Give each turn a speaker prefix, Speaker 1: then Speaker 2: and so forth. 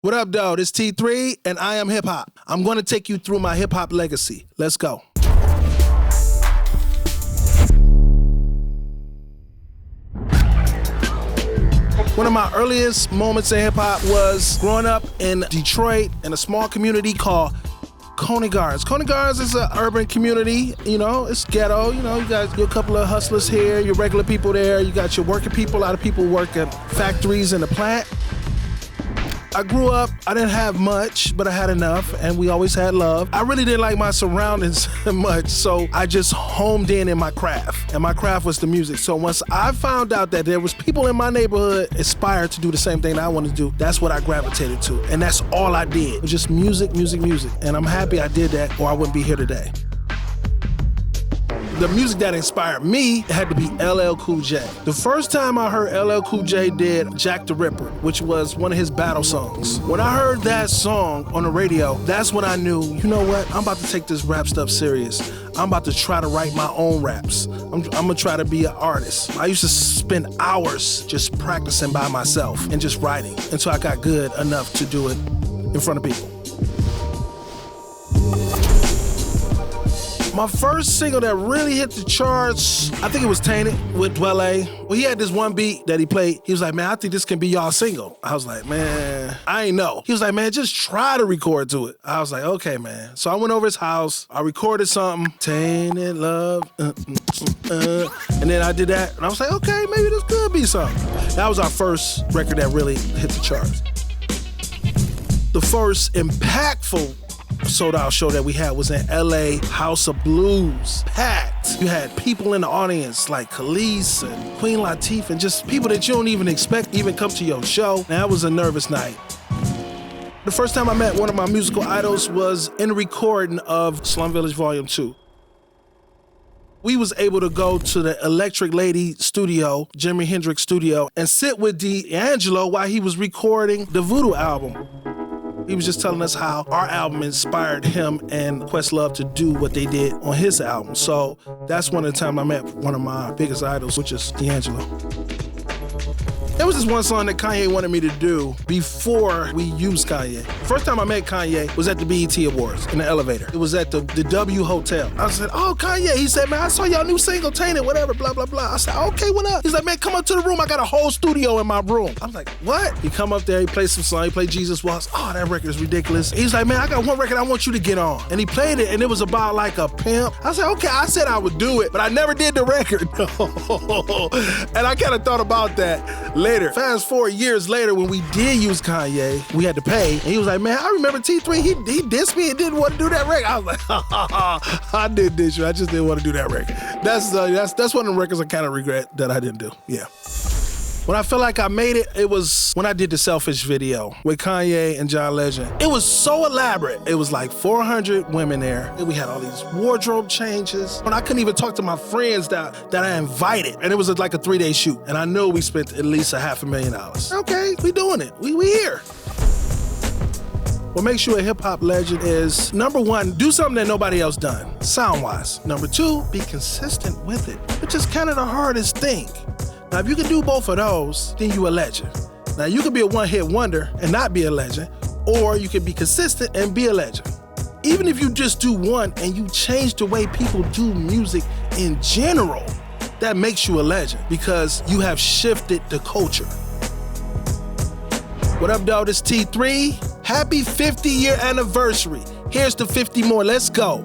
Speaker 1: What up, dog? It's T3, and I am hip-hop. I'm going to take you through my hip-hop legacy. Let's go. One of my earliest moments in hip-hop was growing up in Detroit in a small community called Coney Gardens. Coney Gardens is an urban community, it's ghetto. You got a couple of hustlers here, your regular people there, you got your working people, a lot of people work at factories in the plant. I grew up, I didn't have much, but I had enough, and we always had love. I really didn't like my surroundings much, so I just homed in my craft, and my craft was the music. So once I found out that there was people in my neighborhood inspired to do the same thing that I wanted to do, that's what I gravitated to, and that's all I did. It was just music, music, music, and I'm happy I did that, or I wouldn't be here today. The music that inspired me had to be LL Cool J. The first time I heard LL Cool J did Jack the Ripper, which was one of his battle songs. When I heard that song on the radio, that's when I knew, you know what? I'm about to take this rap stuff serious. I'm about to try to write my own raps. I'm gonna try to be an artist. I used to spend hours just practicing by myself and just writing until I got good enough to do it in front of people. My first single that really hit the charts, I think it was Tainted with Dwelle. Well, he had this one beat that he played. He was like, man, I think this can be y'all single. I was like, man, I ain't know. He was like, man, just try to record to it. I was like, okay, man. So I went over his house. I recorded something. Tainted Love. And then I did that. And I was like, okay, maybe this could be something. That was our first record that really hit the charts. The first impactful sold-out show that we had was in LA, House of Blues, packed. You had people in the audience like Khalees and Queen Latifah and just people that you don't even expect even come to your show. And that was a nervous night. The first time I met one of my musical idols was in a recording of Slum Village Volume 2. We was able to go to the Electric Lady studio, Jimi Hendrix studio, and sit with D'Angelo while he was recording the Voodoo album. He was just telling us how our album inspired him and Questlove to do what they did on his album. So that's one of the times I met one of my biggest idols, which is D'Angelo. There was this one song that Kanye wanted me to do before we used Kanye. First time I met Kanye was at the BET Awards in the elevator. It was at the W Hotel. I said, oh, Kanye. He said, man, I saw y'all new single, Tainted, whatever, blah, blah, blah. I said, okay, what up? He's like, man, come up to the room. I got a whole studio in my room. I was like, what? He come up there, he played some song, he played Jesus Walks. Oh, that record is ridiculous. He's like, man, I got one record I want you to get on. And he played it, and it was about like a pimp. I said, okay, I said I would do it, but I never did the record. And I kind of thought about that later. Fast forward years later, when we did use Kanye, we had to pay. And he was like, man, I remember T3, he dissed me and didn't want to do that record. I was like, I did diss you. I just didn't want to do that record. That's one of the records I kind of regret that I didn't do. Yeah. When I felt like I made it, it was when I did the Selfish video with Kanye and John Legend. It was so elaborate. It was like 400 women there. And we had all these wardrobe changes. And I couldn't even talk to my friends that I invited. And it was like a 3-day shoot. And I know we spent at least $500,000. Okay, we doing it. We here. What makes you a hip-hop legend is, number one, do something that nobody else done, sound-wise. Number two, be consistent with it, which is kind of the hardest thing. Now, if you can do both of those, then you a legend. Now, you can be a one-hit wonder and not be a legend, or you can be consistent and be a legend. Even if you just do one and you change the way people do music in general, that makes you a legend because you have shifted the culture. What up, dog? It's T3. Happy 50-year anniversary. Here's the 50 more. Let's go.